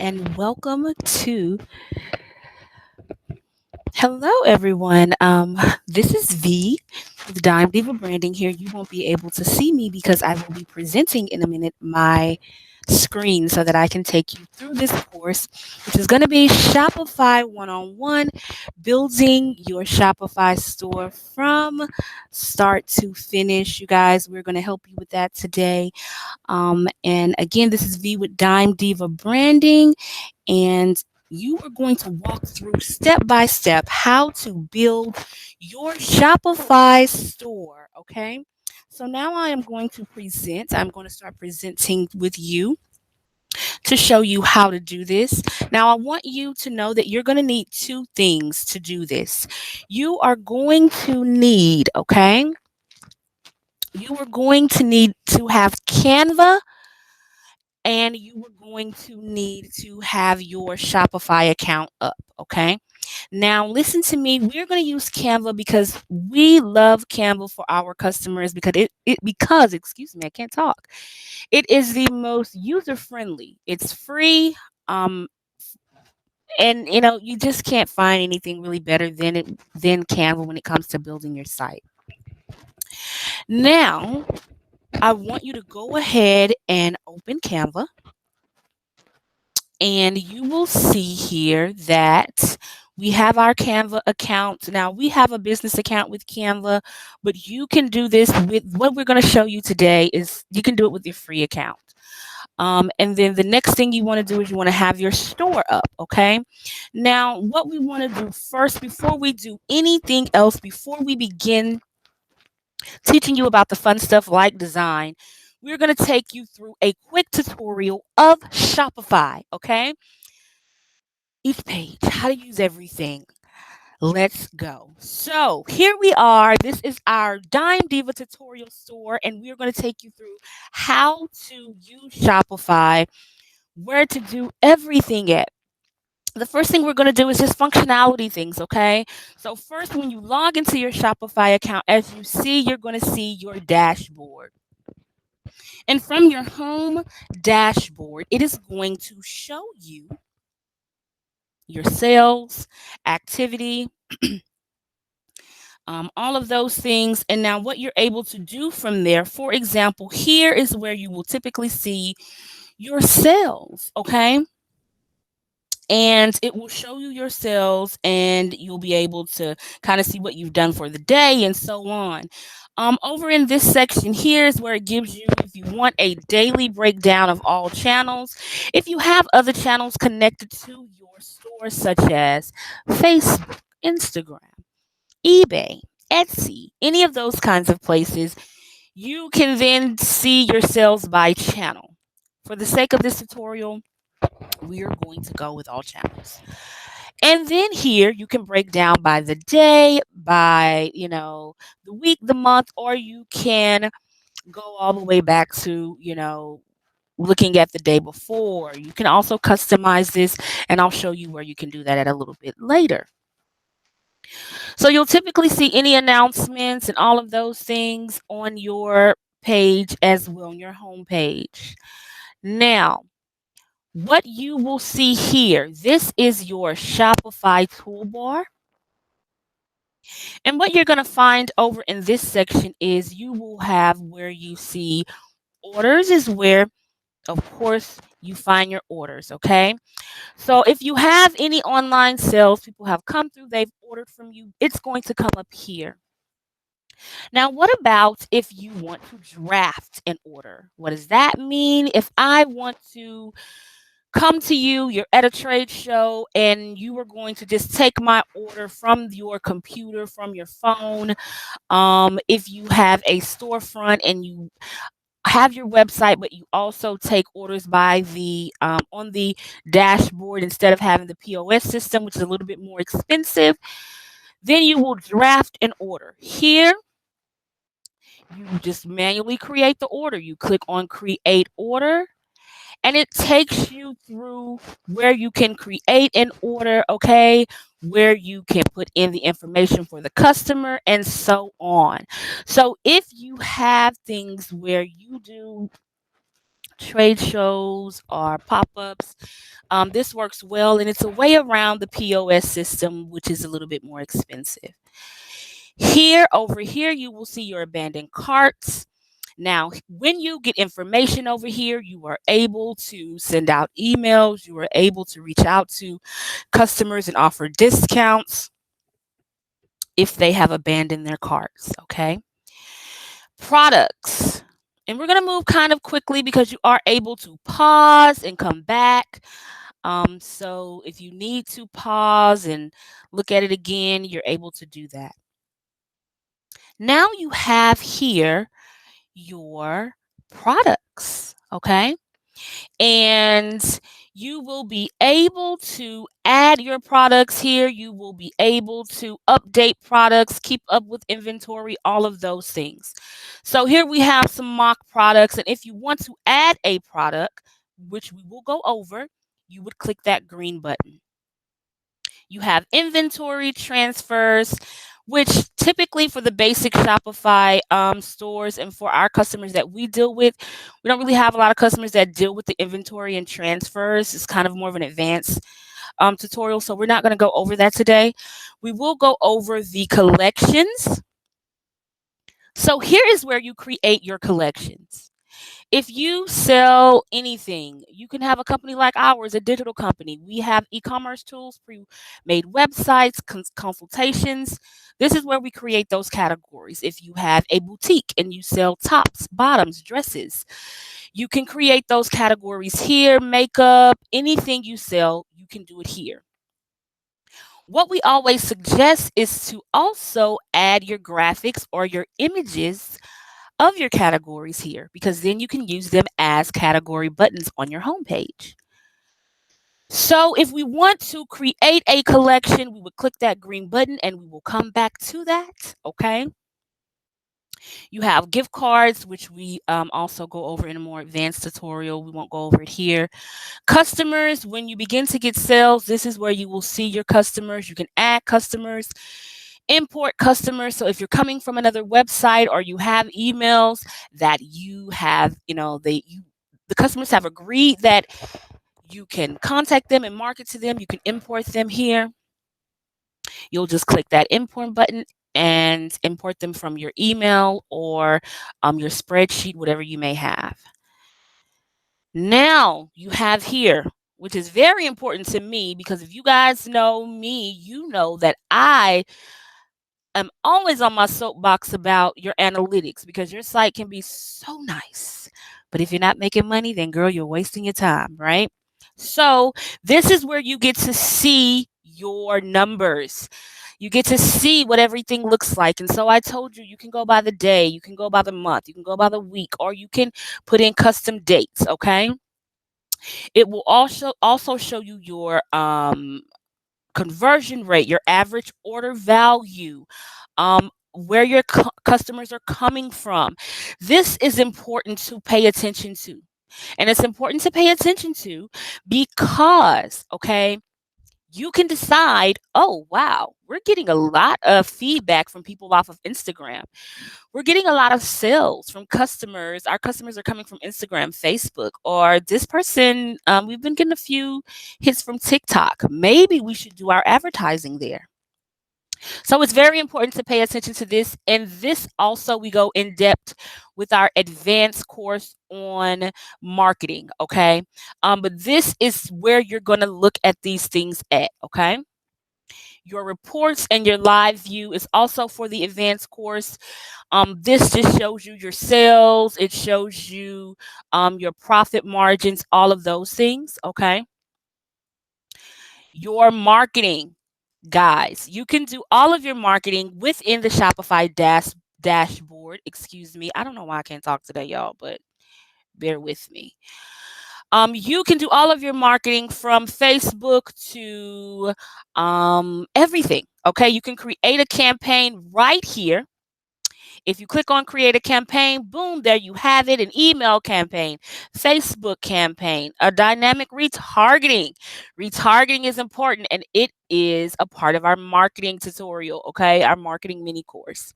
and welcome to Hello everyone. This is V with Dime Diva Branding here. You won't be able to see me because I will be presenting in a minute my screen so that I can take you through this course, which is going to be Shopify 101, building your Shopify store from start to finish. You guys, we're going to help you with that today. And again, this is V with Dime Diva Branding, and you are going to walk through step by step how to build your Shopify store. Okay. So now I am going to present. I'm going to start presenting with you to show you how to do this. Now, I want you to know that you're going to need two things to do this. You are going to need, okay, you are going to need to have Canva, and you are going to need to have your Shopify account up, okay? Now, listen to me. We're going to use Canva because we love Canva for our customers because excuse me, I can't talk. It is the most user friendly. It's free. Um, and you just can't find anything really better than Canva when it comes to building your site. Now, I want you to go ahead and open Canva, and you will see here that we have our Canva account. Now, we have a business account with Canva, but you can do this with what we're going to show you today is you can do it with your free account. And then the next thing you want to do is you want to have your store up, okay? Now, what we want to do first, before we do anything else, before we begin teaching you about the fun stuff like design, we're going to take you through a quick tutorial of Shopify, okay? Each page, how to use everything. Let's go. So here we are. This is our Dime Diva tutorial store, and we're going to take you through how to use Shopify, where to do everything at. The first thing we're going to do is just functionality things, okay? So first, when you log into your Shopify account, as you see, you're going to see your dashboard. And from your home dashboard, it is going to show you your sales, activity, all of those things. And now what you're able to do from there, for example, here is where you will typically see your sales, okay? And it will show you your sales, and you'll be able to kind of see what you've done for the day and so on. Over in this section here is where it gives you, if you want a daily breakdown of all channels, if you have other channels connected to your store, such as Facebook, Instagram, eBay, Etsy, any of those kinds of places, you can then see your sales by channel. For the sake of this tutorial, we are going to go with all channels. And then here you can break down by the day, by, the week, the month, or you can go all the way back to, looking at the day before. You can also customize this, and I'll show you where you can do that at a little bit later. So you'll typically see any announcements and all of those things on your page as well, on your home page. Now, what you will see here, this is your Shopify toolbar. And what you're going to find over in this section is you will have where you see orders is where, of course, you find your orders, okay? So if you have any online sales, people have come through, they've ordered from you, it's going to come up here. Now, what about if you want to draft an order? What does that mean? If I want to come to you, you're at a trade show, and you are going to just take my order from your computer, from your phone. If you have a storefront and you have your website, but you also take orders by the on the dashboard instead of having the POS system, which is a little bit more expensive, then you will draft an order. Here, you just manually create the order. You click on create order, and it takes you through where you can create an order, okay, where you can put in the information for the customer and so on. So if you have things where you do trade shows or pop-ups. This works well, and it's a way around the POS system, which is a little bit more expensive. Here, over here, you will see your abandoned carts. Now, when you get information over here, you are able to send out emails. You are able to reach out to customers and offer discounts if they have abandoned their carts. Okay. Products. And we're going to move kind of quickly because you are able to pause and come back. So if you need to pause and look at it again, you're able to do that. Now you have here your products, okay? And you will be able to add your products here. You will be able to update products, keep up with inventory, all of those things. So here we have some mock products. And if you want to add a product, which we will go over, you would click that green button. You have inventory transfers, which typically for the basic Shopify stores and for our customers that we deal with, we don't really have a lot of customers that deal with the inventory and transfers. It's kind of more of an advanced tutorial, so we're not going to go over that today. We will go over the collections. So here is where you create your collections. If you sell anything, you can have a company like ours, a digital company. We have e-commerce tools, pre-made websites, consultations. This is where we create those categories. If you have a boutique and you sell tops, bottoms, dresses, you can create those categories here. Makeup, anything you sell, you can do it here. What we always suggest is to also add your graphics or your images of your categories here, because then you can use them as category buttons on your homepage. So if we want to create a collection, we would click that green button and we will come back to that. Okay. You have gift cards, which we also go over in a more advanced tutorial. We won't go over it here. Customers, when you begin to get sales, this is where you will see your customers. You can add customers, import customers. So if you're coming from another website or you have emails that you have, the customers have agreed that you can contact them and market to them, you can import them here. You'll just click that import button and import them from your email or your spreadsheet, whatever you may have. Now you have here, which is very important to me, because if you guys know me, you know that I am always on my soapbox about your analytics, because your site can be so nice. But if you're not making money, then girl, you're wasting your time, right? So this is where you get to see your numbers. You get to see what everything looks like. And so I told you, you can go by the day, you can go by the month, you can go by the week, or you can put in custom dates, okay? It will also show you your conversion rate, your average order value, where your customers are coming from. This is important to pay attention to. And it's important to pay attention to because, okay, you can decide, oh, wow, we're getting a lot of feedback from people off of Instagram. We're getting a lot of sales from customers. Our customers are coming from Instagram, Facebook, or this person, we've been getting a few hits from TikTok. Maybe we should do our advertising there. So it's very important to pay attention to this. And this also, we go in depth with our advanced course on marketing. Okay. But this is where you're going to look at these things at. Okay. Your reports and your live view is also for the advanced course. This just shows you your sales. It shows you your profit margins, all of those things. Okay. Your marketing, guys, you can do all of your marketing within the Shopify dashboard. Excuse me. I don't know why I can't talk today, y'all, but bear with me. You can do all of your marketing from Facebook to everything. Okay, you can create a campaign right here. If you click on create a campaign, boom, there you have it. An email campaign, Facebook campaign, a dynamic retargeting. Retargeting is important, and it is a part of our marketing tutorial, okay? Our marketing mini course.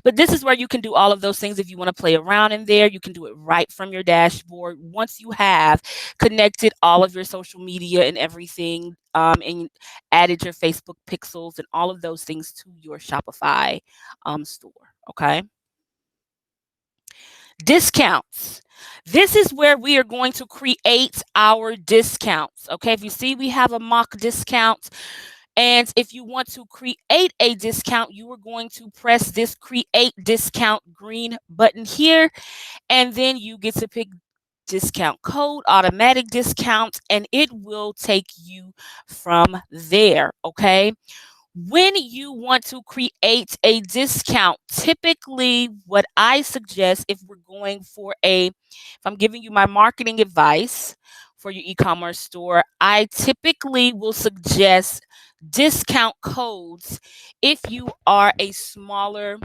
But this is where you can do all of those things if you want to play around in there. You can do it right from your dashboard once you have connected all of your social media and everything, and added your Facebook pixels and all of those things to your Shopify store. Okay. Discounts. This is where we are going to create our discounts. Okay. If you see, we have a mock discount. And if you want to create a discount, you are going to press this create discount green button here. And then you get to pick discount code, automatic discounts, and it will take you from there. Okay. When you want to create a discount, typically what I suggest, if I'm giving you my marketing advice for your e-commerce store, I typically will suggest discount codes if you are a smaller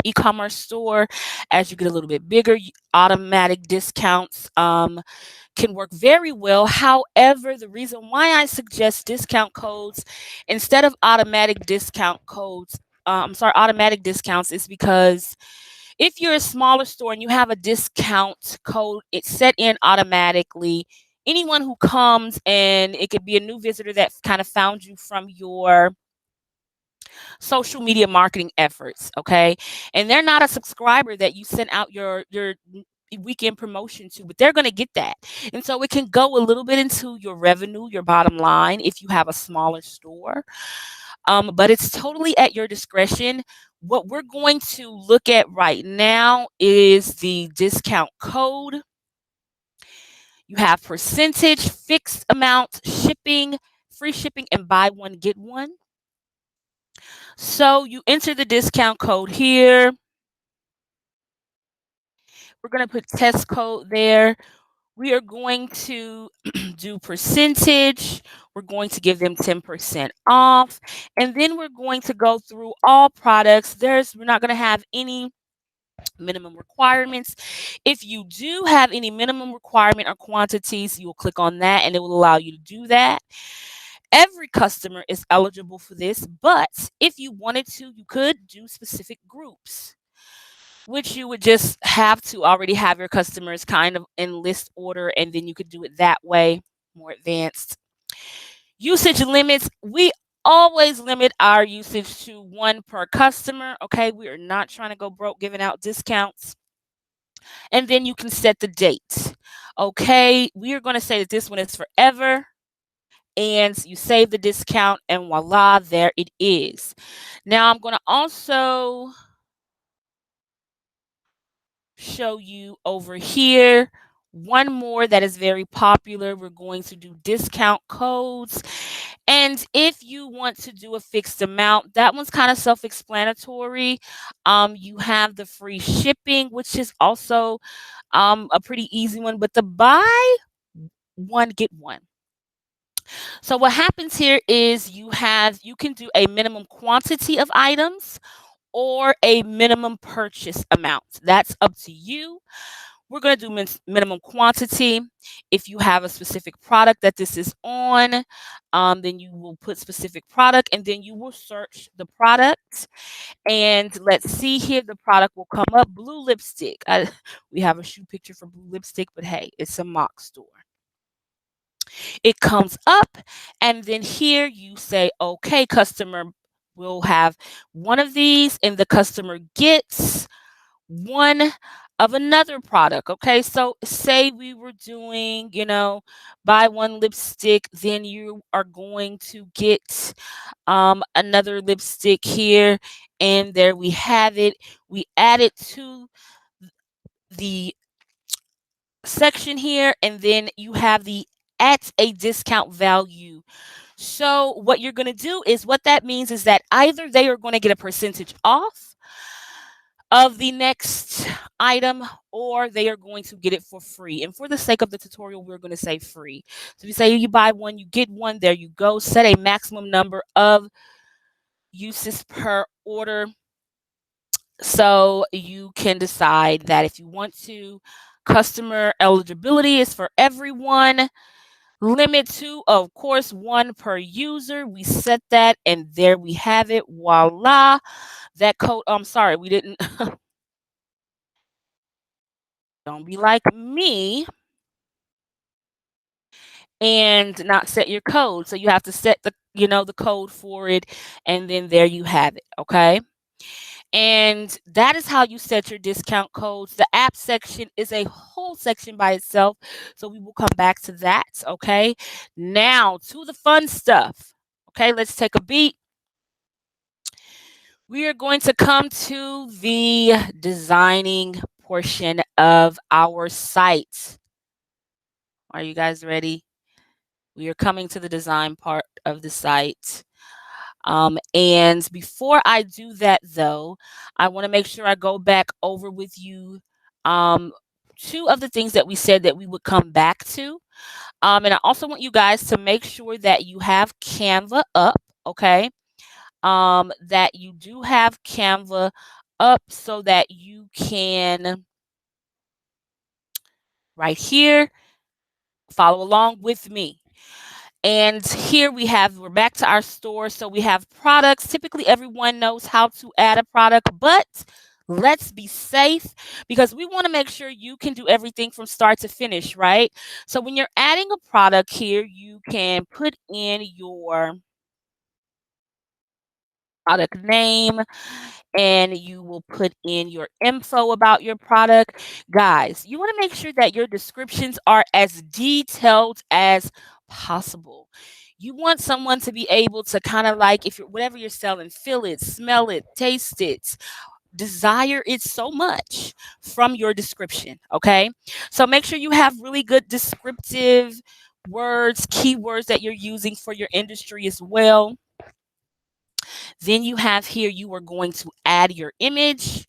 e-commerce store. As you get a little bit bigger, automatic discounts can work very well. However, the reason why I suggest discount codes instead of automatic discounts is because if you're a smaller store and you have a discount code, it's set in automatically. Anyone who comes, and it could be a new visitor that kind of found you from your social media marketing efforts, okay? And they're not a subscriber that you sent out your weekend promotion to, but they're going to get that. And so it can go a little bit into your revenue, your bottom line if you have a smaller store. But it's totally at your discretion. What we're going to look at right now is the discount code. You have percentage, fixed amount, shipping, free shipping, and buy one, get one. So you enter the discount code here. We're going to put test code there. We are going to do percentage. We're going to give them 10% off. And then we're going to go through all products. We're not going to have any minimum requirements. If you do have any minimum requirement or quantities, you will click on that and it will allow you to do that. Every customer is eligible for this, but if you wanted to, you could do specific groups, which you would just have to already have your customers kind of in list order, and then you could do it that way, more advanced. Usage limits, we always limit our usage to one per customer. Okay, we are not trying to go broke giving out discounts. And then you can set the date. Okay, we are going to say that this one is forever. And you save the discount, and voila, there it is. Now I'm going to also show you over here one more that is very popular. We're going to do discount codes. And if you want to do a fixed amount, that one's kind of self-explanatory. You have the free shipping, which is also a pretty easy one, but the buy one, get one. So what happens here is you can do a minimum quantity of items or a minimum purchase amount. That's up to you. We're going to do minimum quantity. If you have a specific product that this is on, then you will put specific product, and then you will search the product. And let's see here, the product will come up, blue lipstick. We have a shoe picture for blue lipstick, but hey, it's a mock store. It comes up, and then here you say, okay, customer will have one of these, and the customer gets one of another product. Okay, so say we were doing, buy one lipstick, then you are going to get another lipstick here, and there we have it. We add it to the section here, and then you have the at a discount value. So what you're going to do is, what that means is that either they are going to get a percentage off of the next item, or they are going to get it for free. And for the sake of the tutorial, we're going to say free. So if you say you buy one, you get one, there you go. Set a maximum number of uses per order. So you can decide that if you want to, customer eligibility is for everyone. Limit to, of course, one per user. We set that, and there we have it. Voila. That code, I'm sorry, we didn't. Don't be like me and not set your code. So you have to set the code for it, and then there you have it. Okay. And that is how you set your discount codes. The app section is a whole section by itself. So we will come back to that. Okay. Now to the fun stuff. Okay. Let's take a beat. We are going to come to the designing portion of our site. Are you guys ready? We are coming to the design part of the site. And before I do that, though, I want to make sure I go back over with you two of the things that we said that we would come back to. And I also want you guys to make sure that you have Canva up, okay? That you do have Canva up so that you can, right here, follow along with me. And here we're back to our store. So we have products. Typically, everyone knows how to add a product, but let's be safe because we want to make sure you can do everything from start to finish, right? So when you're adding a product here, you can put in your product name, and you will put in your info about your product. Guys, you want to make sure that your descriptions are as detailed as possible. You want someone to be able to kind of like, if you're whatever you're selling, feel it, smell it, taste it, desire it so much from your description. Okay. So make sure you have really good descriptive words, keywords that you're using for your industry as well. Then you have here, you are going to add your image.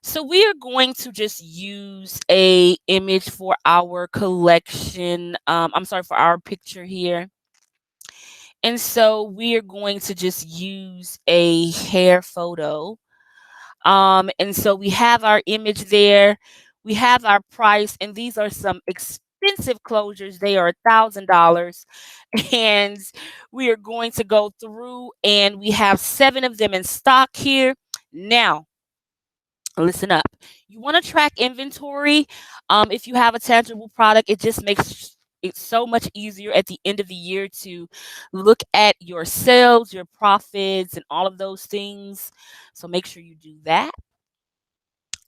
So we are going to just use a image for our collection. I'm sorry, for our picture here. And so we are going to just use a hair photo. And so we have our image there. We have our price, and these are some expensive closures. They are $1,000. And we are going to go through, and we have 7 of them in stock here. Now, listen up. You want to track inventory. If you have a tangible product, it just makes it so much easier at the end of the year to look at your sales, your profits, and all of those things. So make sure you do that.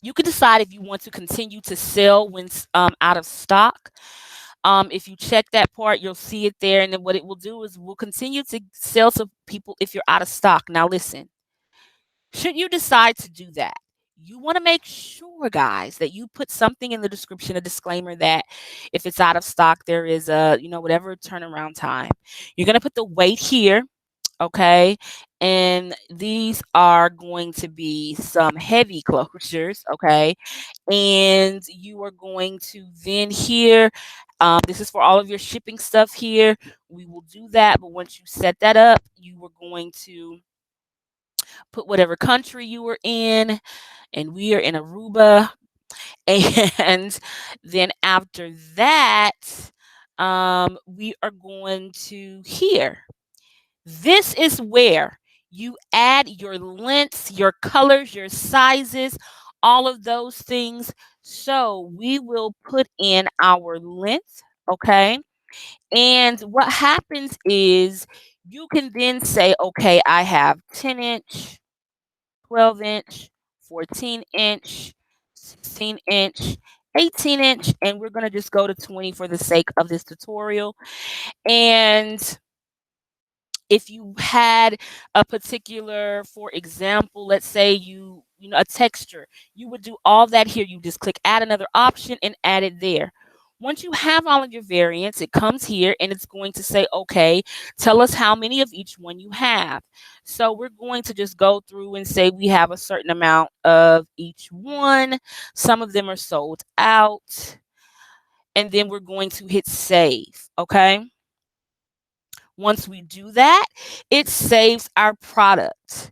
You can decide if you want to continue to sell when out of stock. If you check that part, you'll see it there. And then what it will do is we'll continue to sell to people if you're out of stock. Now, listen, should you decide to do that, you want to make sure, guys, that you put something in the description, a disclaimer that if it's out of stock, there is whatever turnaround time. You're going to put the weight here. Okay. And these are going to be some heavy closures. Okay. And you are going to then here, this is for all of your shipping stuff here. We will do that. But once you set that up, you are going to put whatever country you were in. And we are in Aruba. And then after that, we are going to here. This is where you add your lengths, your colors, your sizes, all of those things. So we will put in our length, okay? And what happens is you can then say, okay, I have 10-inch, 12-inch, 14-inch, 16-inch, 18-inch, and we're going to just go to 20 for the sake of this tutorial. And if you had a particular, for example, let's say a texture, you would do all that here. You just click add another option and add it there. Once you have all of your variants, it comes here and it's going to say, okay, tell us how many of each one you have. So we're going to just go through and say we have a certain amount of each one. Some of them are sold out. And then we're going to hit save. Okay. Once we do that, it saves our product.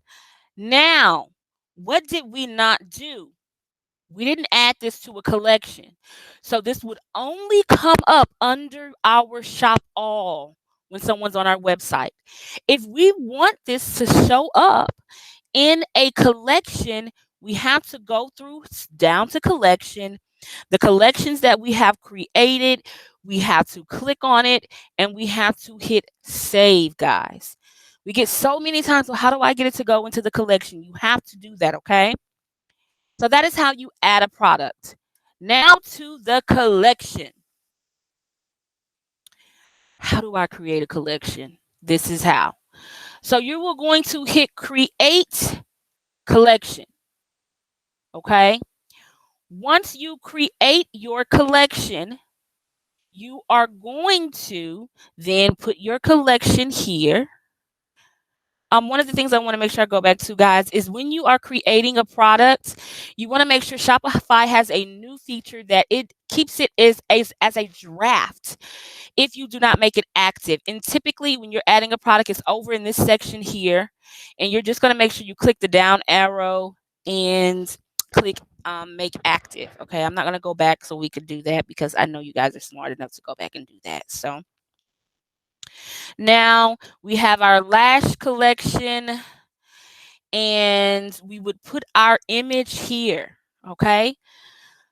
Now, what did we not do? We didn't add this to a collection. So this would only come up under our shop all when someone's on our website. If we want this to show up in a collection, we have to go through down to collection. The collections that we have created, we have to click on it and we have to hit save, guys. We get so many times, well, how do I get it to go into the collection? You have to do that, okay? So that is how you add a product. Now to the collection. How do I create a collection? This is how. So you are going to hit create collection. Okay. Once you create your collection, you are going to then put your collection here. One of the things I want to make sure I go back to, guys, is when you are creating a product, you want to make sure Shopify has a new feature that it keeps it as a draft if you do not make it active. And typically, when you're adding a product, it's over in this section here, and you're just going to make sure you click the down arrow and click make active. Okay, I'm not going to go back so we could do that because I know you guys are smart enough to go back and do that. So now we have our lash collection, and we would put our image here. Okay,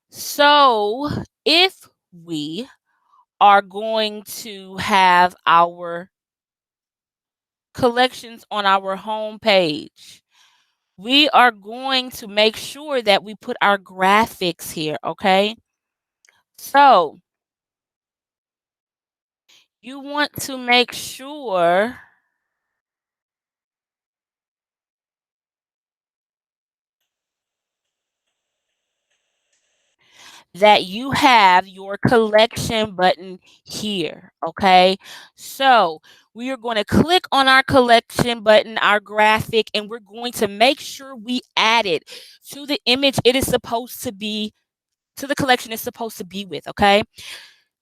so if we are going to have our collections on our home page, we are going to make sure that we put our graphics here, okay? So you want to make sure that you have your collection button here, okay? So we are going to click on our collection button, our graphic, and we're going to make sure we add it to the image it is supposed to be, to the collection it's supposed to be with, okay?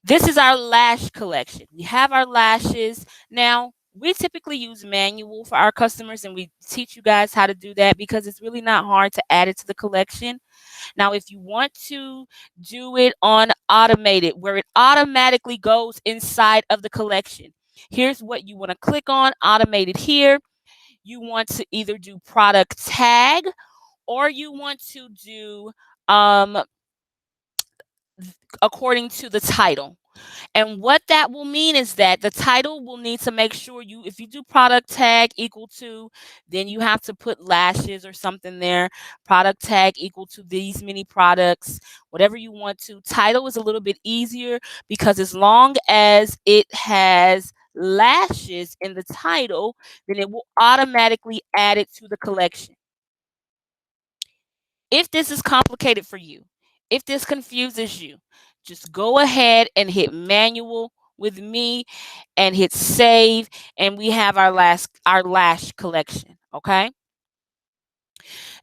This is our lash collection. We have our lashes. Now, we typically use manual for our customers, and we teach you guys how to do that because it's really not hard to add it to the collection. Now, if you want to do it on automated, where it automatically goes inside of the collection, here's what you want to click on automated here. You want to either do product tag or you want to do according to the title. And what that will mean is that the title will need to make sure you, if you do product tag equal to, then you have to put lashes or something there. Product tag equal to these many products, whatever you want to. Title is a little bit easier because as long as it has lashes in the title, then it will automatically add it to the collection. If this is complicated for you, if this confuses you, just go ahead and hit manual with me and hit save, and we have our lash collection, okay?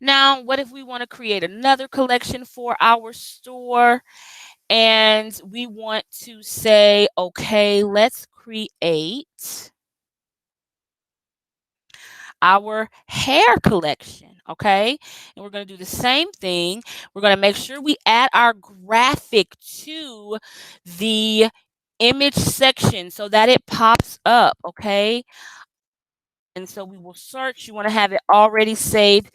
Now, what if we want to create another collection for our store and we want to say, okay, let's create our hair collection, okay? And we're going to do the same thing. We're going to make sure we add our graphic to the image section so that it pops up, okay? And so we will search. You want to have it already saved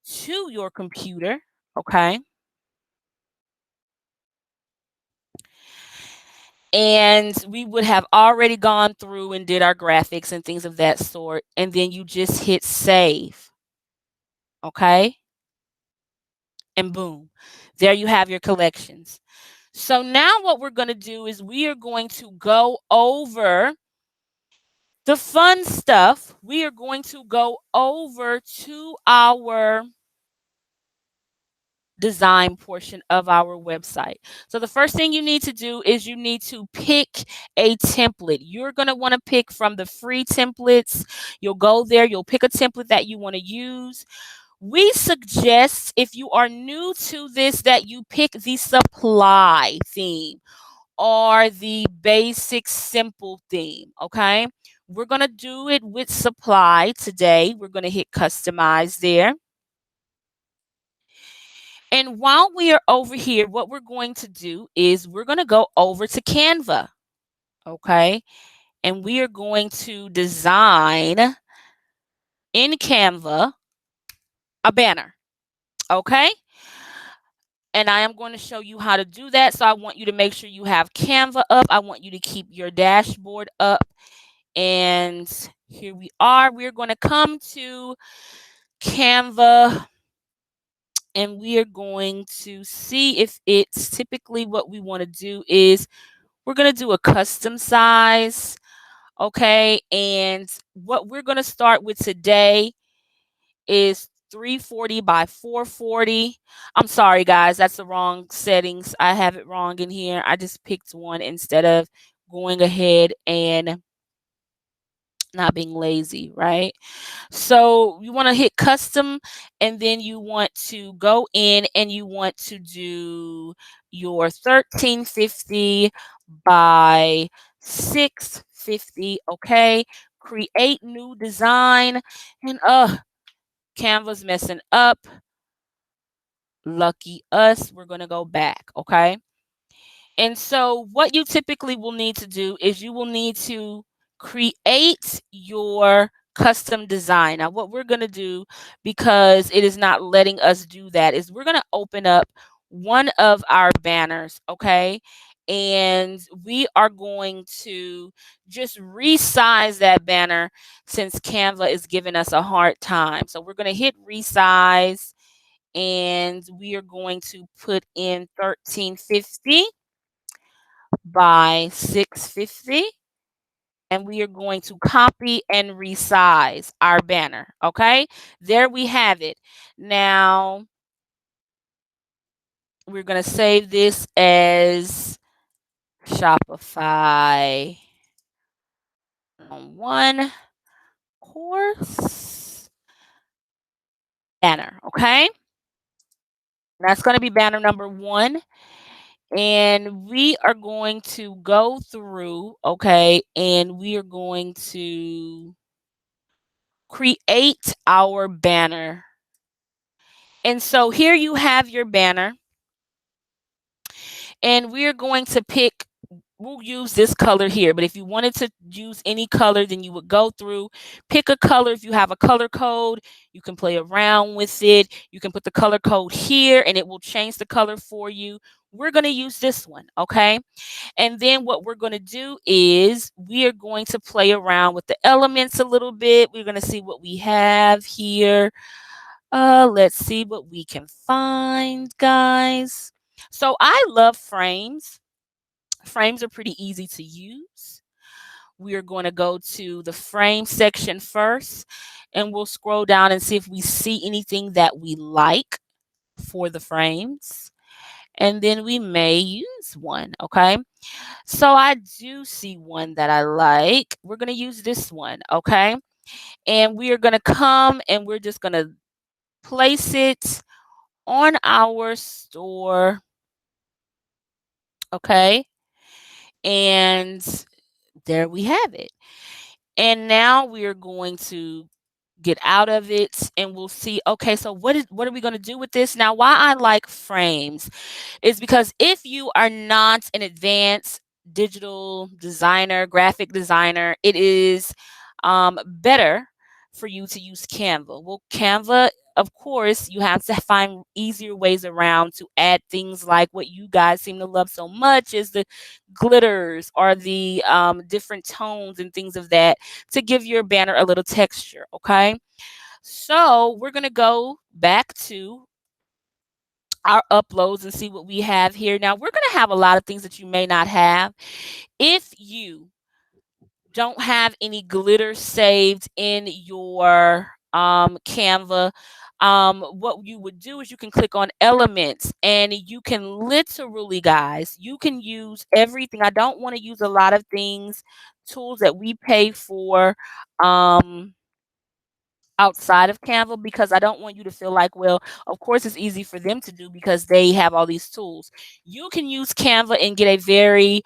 to your computer, okay? And we would have already gone through and did our graphics and things of that sort. And then you just hit save, okay? And boom, there you have your collections. So now what we're going to do is we are going to go over the fun stuff. We are going to go over to our design portion of our website. So the first thing you need to do is you need to pick a template. You're going to want to pick from the free templates. You'll go there, you'll pick a template that you want to use. We suggest, if you are new to this, that you pick the supply theme or the basic simple theme, okay? We're going to do it with supply today. We're going to hit customize there. And while we are over here, what we're going to do is we're going to go over to Canva, okay? And we are going to design in Canva a banner, okay? And I am going to show you how to do that. So I want you to make sure you have Canva up. I want you to keep your dashboard up. And here we are. We're going to come to Canva and we are going to see if it's typically what we want to do is we're going to do a custom size. Okay. And what we're going to start with today is 340 by 440. I'm sorry, guys. That's the wrong settings. I have it wrong in here. I just picked one instead of going ahead and not being lazy, right? So you want to hit custom and then you want to go in and you want to do your 1350 by 650. Okay. Create new design and Canva's messing up. Lucky us. We're going to go back. Okay. And so what you typically will need to do is you will need to create your custom design. Now, what we're going to do, because it is not letting us do that, is we're going to open up one of our banners, okay? And we are going to just resize that banner since Canva is giving us a hard time. So we're going to hit resize and we are going to put in 1350 by 650 and we are going to copy and resize our banner. Okay, there we have it. Now we're going to save this as Shopify one course banner. Okay, that's going to be banner number one. And we are going to go through, okay, and we are going to create our banner. And so here you have your banner. And we're going to pick, we'll use this color here. But if you wanted to use any color, then you would go through, pick a color. If you have a color code, you can play around with it. You can put the color code here and it will change the color for you. We're going to use this one, okay? And then what we're going to do is we are going to play around with the elements a little bit. We're going to see what we have here. Let's see what we can find, guys. So I love frames. Frames are pretty easy to use. We are going to go to the frame section first and we'll scroll down and see if we see anything that we like for the frames. And then we may use one, okay? So I do see one that I like. We're going to use this one, okay? And we are going to come and we're just going to place it on our store, okay? And there we have it. And now we are going to get out of it and we'll see, okay, so what are we going to do with this? Now, why I like frames is because if you are not an advanced digital designer, graphic designer, it is better for you to use Canva. Well, Canva, of course, you have to find easier ways around to add things like what you guys seem to love so much is the glitters or the different tones and things of that to give your banner a little texture, okay? So we're going to go back to our uploads and see what we have here. Now, we're going to have a lot of things that you may not have. If you don't have any glitter saved in your Canva, what you would do is you can click on elements and you can literally, guys, you can use everything. I don't want to use a lot of things, tools that we pay for. Outside of Canva because I don't want you to feel like, well, of course it's easy for them to do because they have all these tools. You can use Canva and get a very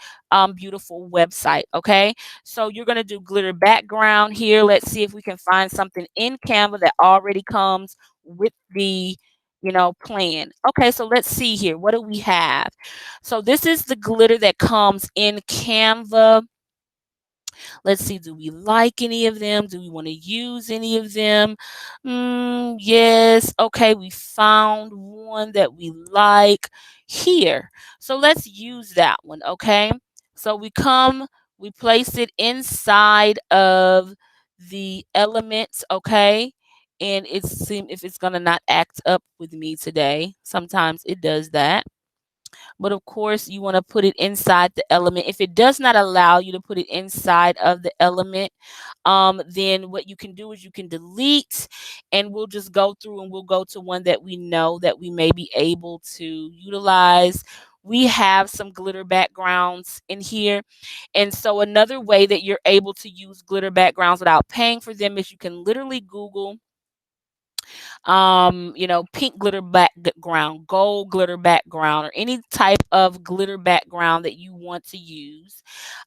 beautiful website, okay? So you're going to do glitter background here. Let's see if we can find something in Canva that already comes with the plan. Okay, so let's see here. What do we have? So this is the glitter that comes in Canva. Let's see, do we like any of them? Do we want to use any of them? Yes. Okay, we found one that we like here. So let's use that one, okay? So we place it inside of the elements, okay? And it seems if it's gonna not act up with me today. Sometimes it does that. But of course, you want to put it inside the element. If it does not allow you to put it inside of the element, then what you can do is you can delete, and we'll just go through and we'll go to one that we know that we may be able to utilize. We have some glitter backgrounds in here. And so another way that you're able to use glitter backgrounds without paying for them is you can literally Google pink glitter background, gold glitter background, or any type of glitter background that you want to use.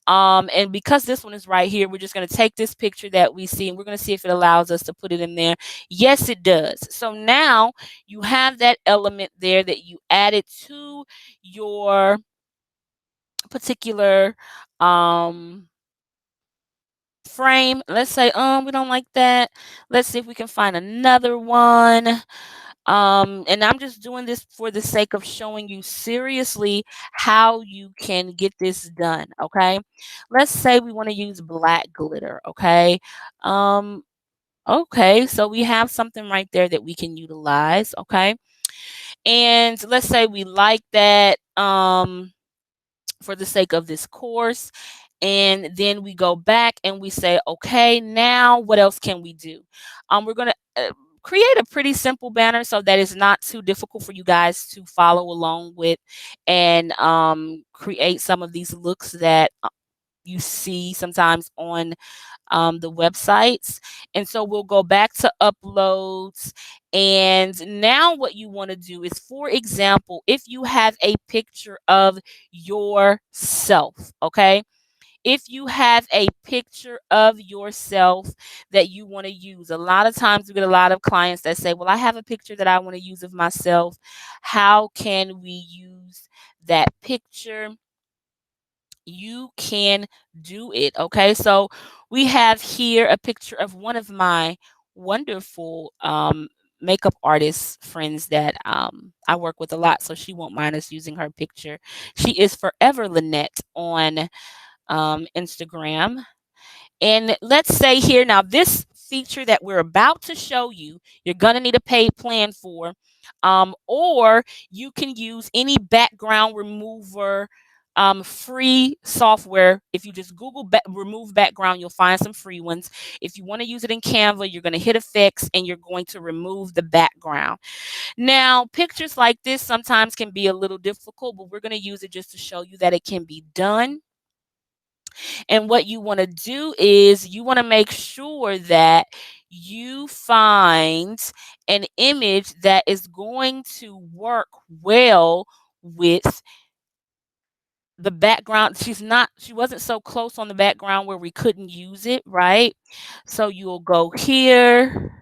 And because this one is right here, we're just going to take this picture that we see and we're going to see if it allows us to put it in there. Yes, it does. So now you have that element there that you added to your particular frame. Let's say, we don't like that. Let's see if we can find another one. And I'm just doing this for the sake of showing you seriously how you can get this done. Okay. Let's say we want to use black glitter. Okay. Um, okay. So we have something right there that we can utilize. Okay. And let's say we like that. For the sake of this course. And then we go back and we say, okay, now what else can we do? We're going to create a pretty simple banner so that it's not too difficult for you guys to follow along with, and create some of these looks that you see sometimes on the websites. And so we'll go back to uploads. And now what you want to do is, for example, if you have a picture of yourself, okay? If you have a picture of yourself that you want to use, a lot of times we get a lot of clients that say, well, I have a picture that I want to use of myself. How can we use that picture? You can do it. Okay. So we have here a picture of one of my wonderful makeup artist friends that I work with a lot. So she won't mind us using her picture. She is Forever Lynette on Instagram. And let's say here now, this feature that we're about to show you, you're going to need a paid plan for, or you can use any background remover free software. If you just Google remove background, you'll find some free ones. If you want to use it in Canva, you're going to hit effects and you're going to remove the background. Now, pictures like this sometimes can be a little difficult, but we're going to use it just to show you that it can be done. And what you want to do is you want to make sure that you find an image that is going to work well with the background. She wasn't so close on the background where we couldn't use it, right? So you'll go here.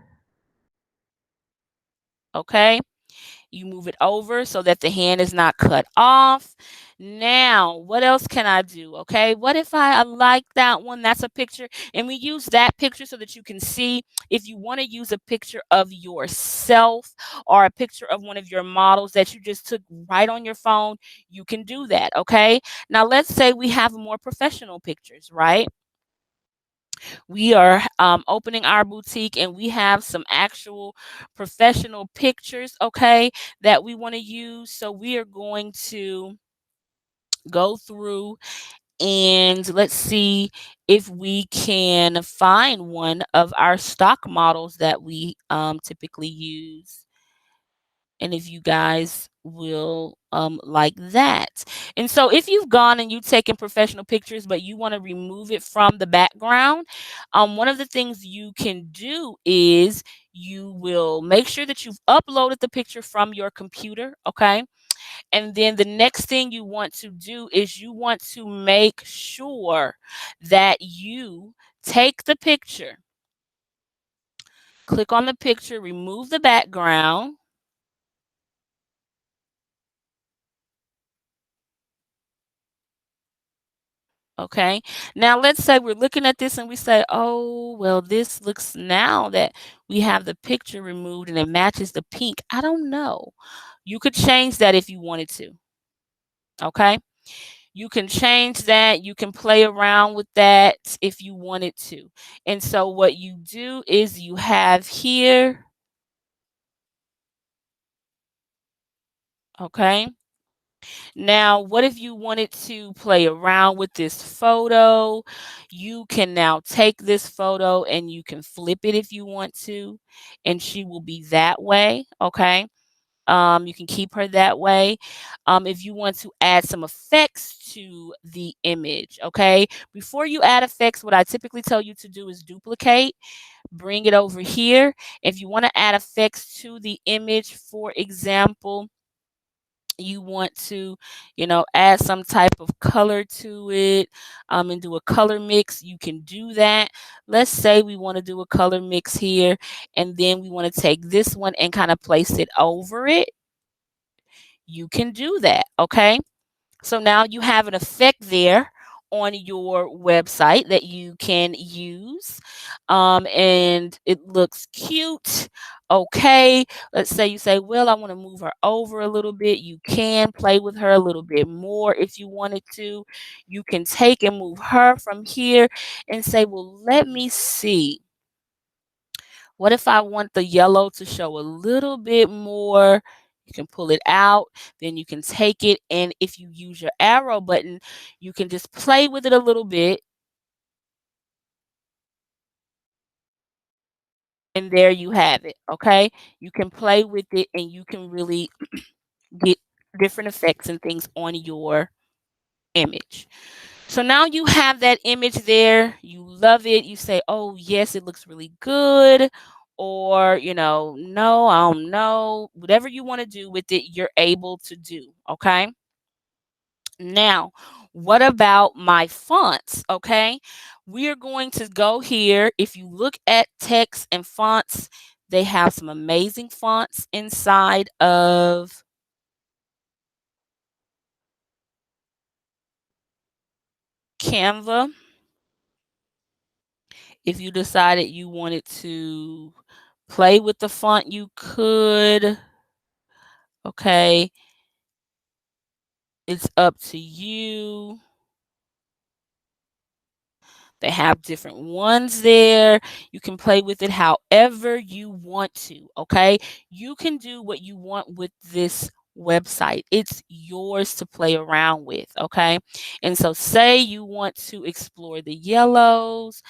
Okay. You move it over so that the hand is not cut off. Now, what else can I do? Okay, what if I like that one? That's a picture, and we use that picture so that you can see. If you want to use a picture of yourself or a picture of one of your models that you just took right on your phone, you can do that. Okay, now let's say we have more professional pictures, right? We are opening our boutique and we have some actual professional pictures, okay, that we want to use. So we are going to go through and let's see if we can find one of our stock models that we typically use, and if you guys will like that. And so if you've gone and you've taken professional pictures but you want to remove it from the background, one of the things you can do is you will make sure that you've uploaded the picture from your computer, okay? And then the next thing you want to do is you want to make sure that you take the picture, click on the picture, remove the background, Okay. Now let's say we're looking at this and we say, oh, well, this looks now that we have the picture removed and it matches the pink. I don't know. You could change that if you wanted to. Okay. You can change that. You can play around with that if you wanted to. And so what you do is you have here, okay. Now, what if you wanted to play around with this photo? You can now take this photo and you can flip it if you want to, and she will be that way, okay? You can keep her that way. If you want to add some effects to the image, okay? Before you add effects, what I typically tell you to do is duplicate, bring it over here. If you want to add effects to the image, for example, you want to, add some type of color to it, and do a color mix, you can do that. Let's say we want to do a color mix here, and then we want to take this one and kind of place it over it. You can do that, okay? So now you have an effect there on your website that you can use. And it looks cute. Okay. Let's say you say, well, I want to move her over a little bit. You can play with her a little bit more if you wanted to. You can take and move her from here and say, well, let me see. What if I want the yellow to show a little bit more? You can pull it out, then you can take it, and if you use your arrow button, you can just play with it a little bit, and there you have it, okay? You can play with it, and you can really get different effects and things on your image. So now you have that image there. You love it. You say, oh, yes, it looks really good. Or, no, I don't know. Whatever you want to do with it, you're able to do. Okay. Now, what about my fonts? Okay. We are going to go here. If you look at text and fonts, they have some amazing fonts inside of Canva. If you decided you wanted to play with the font, you could. Okay. It's up to you. They have different ones there. You can play with it however you want to. Okay. You can do what you want with this website. It's yours to play around with. Okay. And so, say you want to explore the yellows,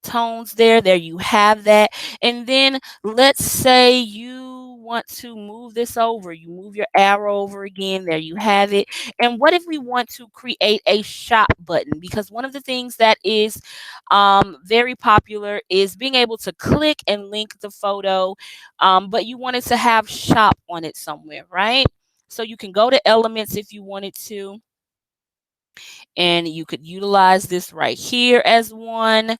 tones there you have that. And then let's say you want to move this over, you move your arrow over again, there you have it. And what if we want to create a shop button? Because one of the things that is very popular is being able to click and link the photo, but you wanted to have shop on it somewhere, right? So you can go to elements if you wanted to, and you could utilize this right here as one.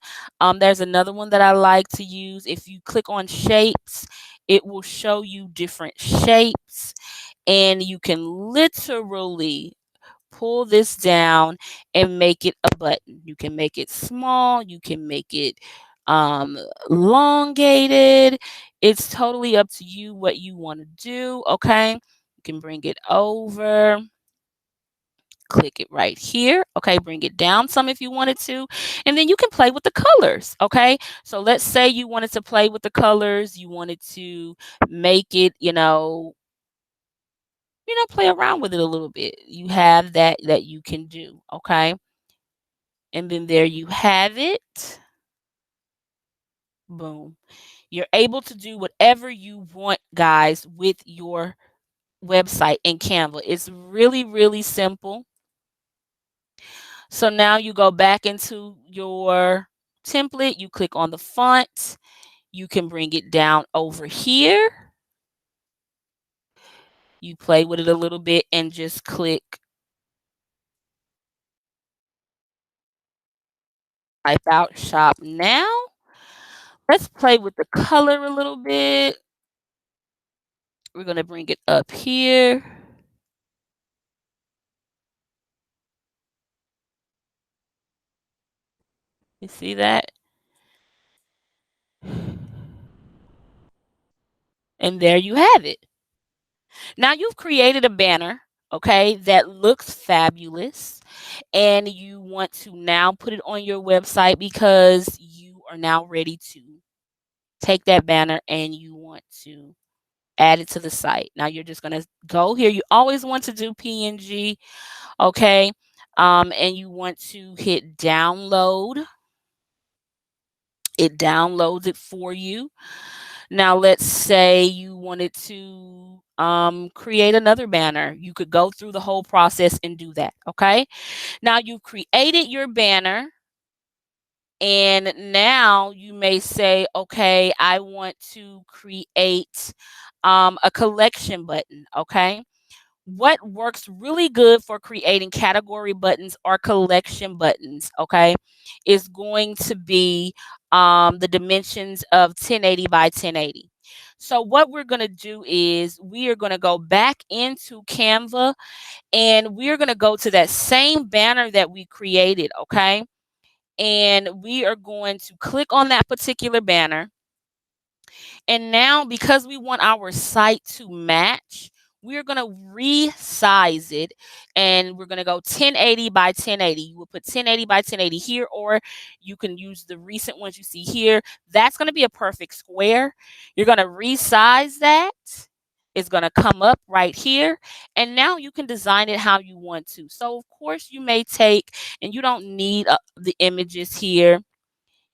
There's another one that I like to use. If you click on shapes, it will show you different shapes, and you can literally pull this down and make it a button. You can make it small, you can make it um elongated. It's totally up to you what you want to do. Okay, you can bring it over, click it right here. Okay, bring it down some if you wanted to, and then you can play with the colors. Okay, so let's say you wanted to play with the colors, you wanted to make it, play around with it a little bit. You have that you can do. Okay, and then there you have it. Boom. You're able to do whatever you want, guys, with your website in Canva. It's really, really simple. So now you go back into your template, you click on the font, you can bring it down over here. You play with it a little bit and just click type out shop now. Let's play with the color a little bit. We're going to bring it up here. You see that? And there you have it. Now you've created a banner, okay, that looks fabulous, and you want to now put it on your website because you are now ready to take that banner and you want to add it to the site. Now you're just going to go here. You always want to do PNG, okay? And you want to hit download. It downloads it for you. Now let's say you wanted to create another banner. You could go through the whole process and do that, okay? Now you've created your banner, and now you may say, okay, I want to create a collection button, okay? What works really good for creating category buttons or collection buttons, okay, is going to be the dimensions of 1080 by 1080. So what we're going to do is we are going to go back into Canva, and we're going to go to that same banner that we created, okay? And we are going to click on that particular banner. And now, because we want our site to match, we're going to resize it, and we're going to go 1080 by 1080. You will put 1080 by 1080 here, or you can use the recent ones you see here. That's going to be a perfect square. You're going to resize that. It's going to come up right here, and now you can design it how you want to. So, of course, you may take, and you don't need the images here.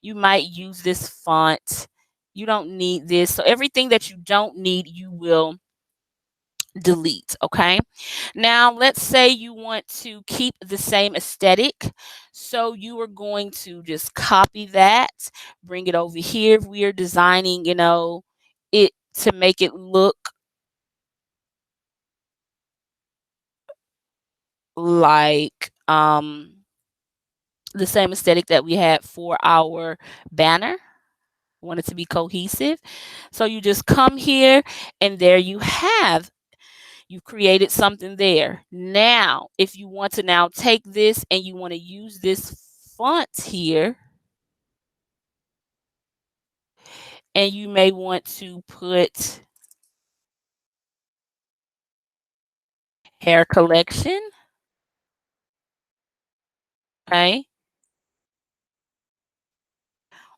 You might use this font. You don't need this. So everything that you don't need, you will delete, okay? Now, let's say you want to keep the same aesthetic. So you are going to just copy that, bring it over here. We are designing, it to make it look like the same aesthetic that we had for our banner. Want it to be cohesive. So you just come here, and there you have, you've created something there. Now, if you want to now take this and you want to use this font here, and you may want to put hair collection, okay?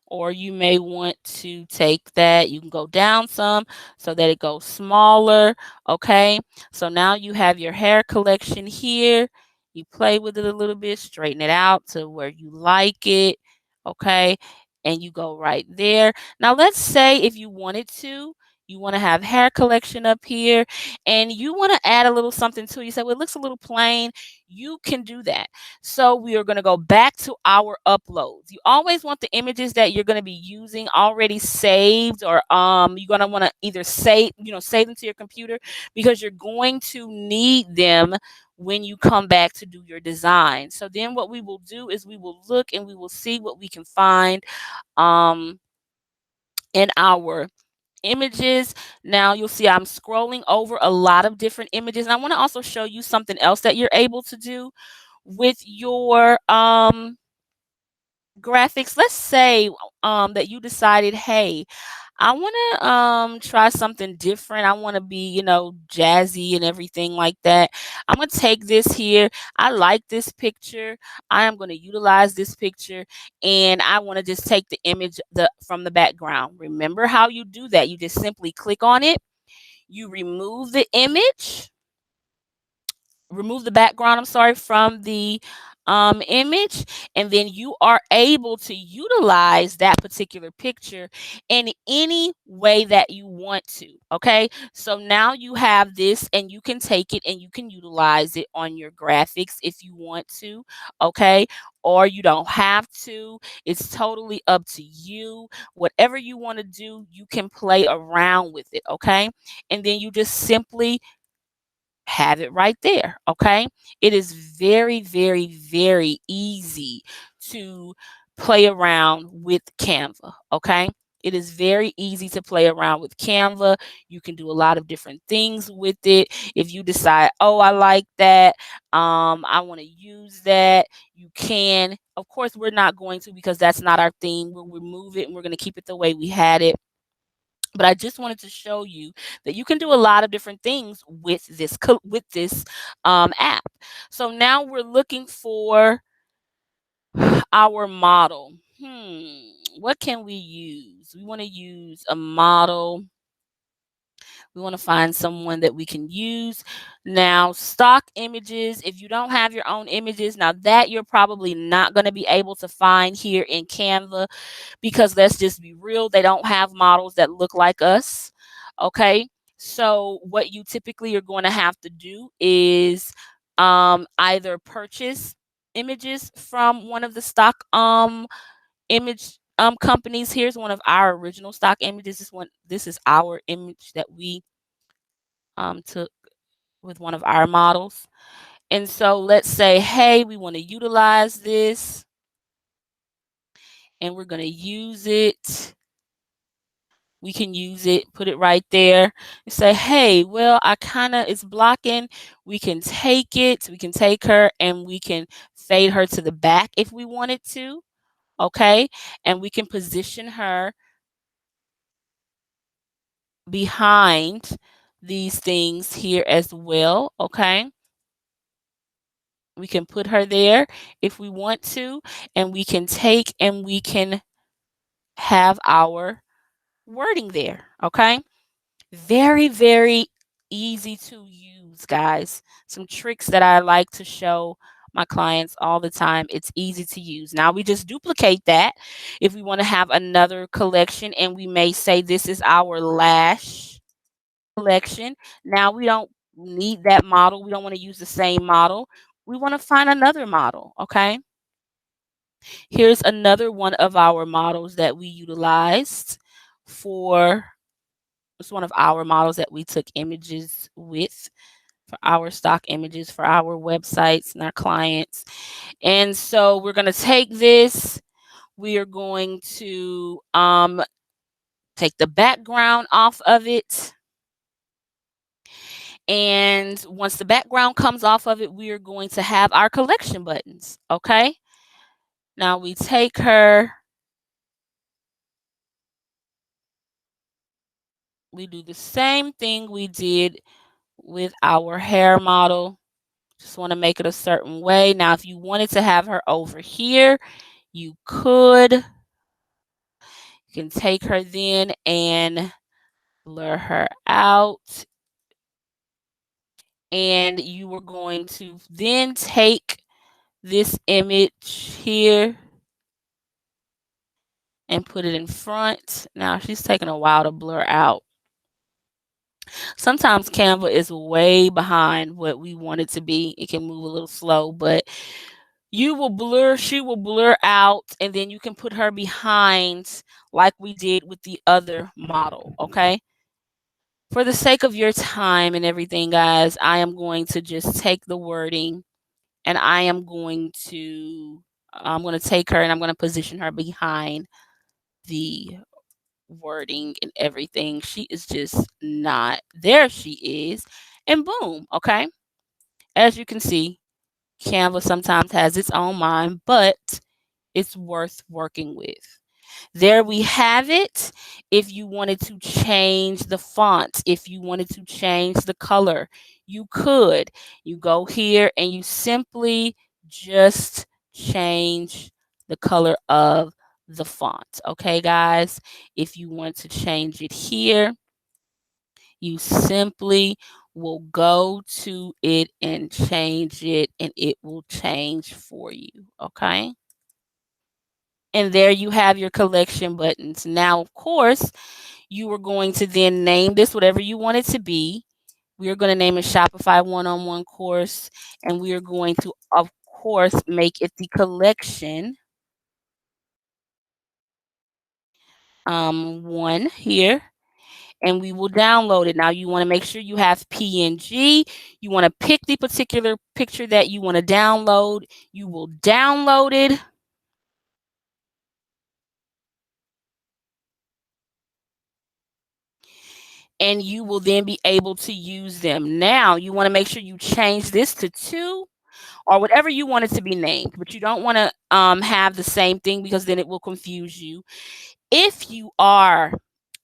Or you may want to take that, you can go down some so that it goes smaller, okay? So now you have your hair collection here. You play with it a little bit, straighten it out to where you like it, okay? And you go right there. Now let's say if you wanted to, you want to have hair collection up here, and you want to add a little something to it. You say, well, it looks a little plain. You can do that. So we are going to go back to our uploads. You always want the images that you're going to be using already saved, or you're going to want to either save them to your computer, because you're going to need them when you come back to do your design. So then what we will do is we will look and we will see what we can find in our images. Now you'll see I'm scrolling over a lot of different images, and I want to also show you something else that you're able to do with your graphics. Let's say that you decided, hey, I want to try something different. I want to be, jazzy and everything like that. I'm going to take this here. I like this picture. I am going to utilize this picture, and I want to just take the image from the background. Remember how you do that? You just simply click on it. You remove the image, remove the background, I'm sorry, from the image, and then you are able to utilize that particular picture in any way that you want to. Okay, so now you have this, and you can take it and you can utilize it on your graphics if you want to. Okay, or you don't have to. It's totally up to you. Whatever you want to do, you can play around with it. Okay, and then you just simply have it right there. Okay. It is very, very, very easy to play around with Canva. Okay. It is very easy to play around with Canva. You can do a lot of different things with it. If you decide, oh, I like that, I want to use that, you can. Of course, we're not going to, because that's not our theme. We'll remove it and we're going to keep it the way we had it. But I just wanted to show you that you can do a lot of different things with this app. So now we're looking for our model. What can we use? We want to use a model. We want to find someone that we can use. Now, stock images, if you don't have your own images, now that you're probably not going to be able to find here in Canva, because let's just be real, they don't have models that look like us. Okay. So what you typically are going to have to do is either purchase images from one of the stock image companies. Here's one of our original stock images. This is our image that we took with one of our models. And so let's say, hey, we want to utilize this and we're going to use it. We can use it, put it right there and say, hey, well, it's blocking. We can take it. We can take her and we can fade her to the back if we wanted to. Okay. And we can position her behind these things here as well. Okay. We can put her there if we want to, and we can take and we can have our wording there. Okay. Very, very easy to use, guys. Some tricks that I like to show my clients all the time. It's easy to use. Now we just duplicate that if we want to have another collection, and we may say this is our lash collection. Now we don't need that model. We don't want to use the same model. We want to find another model. Okay. Here's another one of our models that we utilized for. It's one of our models that we took images with for our stock images for our websites and our clients. And so we're going to take this. We are going to take the background off of it. And once the background comes off of it, we are going to have our collection buttons. Okay. Now we take her. We do the same thing we did with our hair model. Just want to make it a certain way. Now, if you wanted to have her over here, you could. You can take her then and blur her out. And you are going to then take this image here and put it in front. Now, she's taking a while to blur out. Sometimes Canva is way behind what we want it to be. It can move a little slow, but she will blur out, and then you can put her behind like we did with the other model. Okay. For the sake of your time and everything, guys, I am going to just take the wording and I'm going to take her and I'm going to position her behind the wording and everything. She is just not there. She is. And boom. Okay. As you can see, Canva sometimes has its own mind, but it's worth working with. There we have it. If you wanted to change the font, if you wanted to change the color, you could. You go here and you simply just change the color of the font. Okay, guys? If you want to change it here, you simply will go to it and change it, and it will change for you. Okay? And there you have your collection buttons. Now, of course, you are going to then name this whatever you want it to be. We are going to name it Shopify one-on-one course, and we are going to, of course, make it the collection one here, and we will download it. Now, you want to make sure you have PNG. You want to pick the particular picture that you want to download. You will download it. and you will then be able to use them. Now, you want to make sure you change this to 2 or whatever you want it to be named, but you don't want to have the same thing because then it will confuse you. If you are,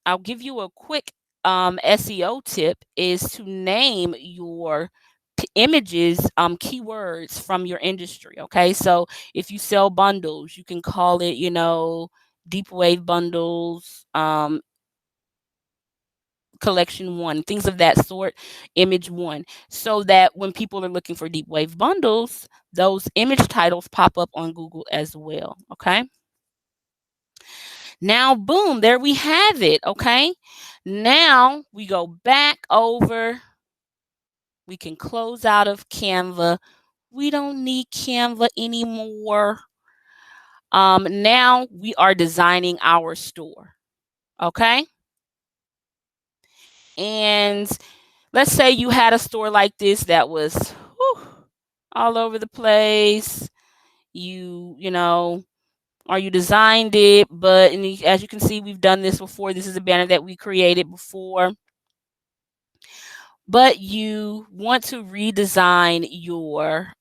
I'll give you a quick SEO tip is to name your images keywords from your industry. Okay, so if you sell bundles, you can call it, deep wave bundles, collection 1, things of that sort, image 1, so that when people are looking for deep wave bundles, those image titles pop up on Google as well. Okay, now boom, there we have it. Okay, now we go back over, we can close out of Canva. We don't need Canva anymore. Now we are designing our store. Okay, and let's say you had a store like this that was all over the place. You know, or you designed it, but as you can see, we've done this before. This is a banner that we created before. But you want to redesign your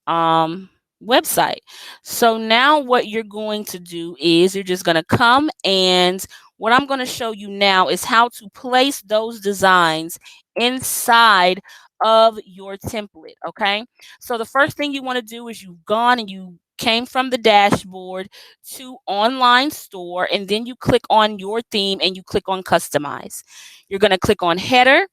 website. So now what you're going to do is you're just going to come, and what I'm going to show you now is how to place those designs inside of your template. Okay, so the first thing you want to do is you've gone and you came from the dashboard to online store, and then you click on your theme and you click on customize. You're going to click on header,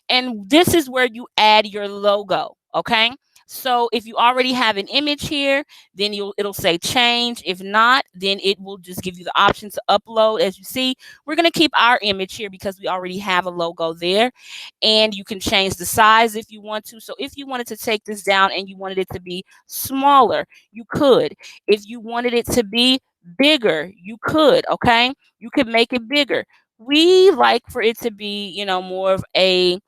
and this is where you add your logo. Okay, so if you already have an image here, then it'll say change. If not, then it will just give you the option to upload. As you see, we're going to keep our image here because we already have a logo there, and you can change the size if you want to. So if you wanted to take this down and you wanted it to be smaller, you could. If you wanted it to be bigger, you could. Okay, you could make it bigger. We like for it to be, more of a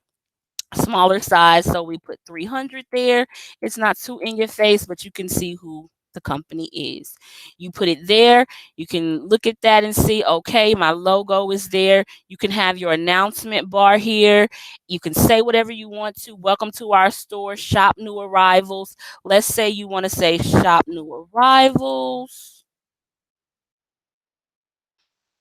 smaller size, so we put 300 there. It's not too in your face, but you can see who the company is. You put it there, you can look at that and see, okay, my logo is there. You can have your announcement bar here. You can say whatever you want to. Welcome to our store, shop new arrivals. Let's say you want to say shop new arrivals.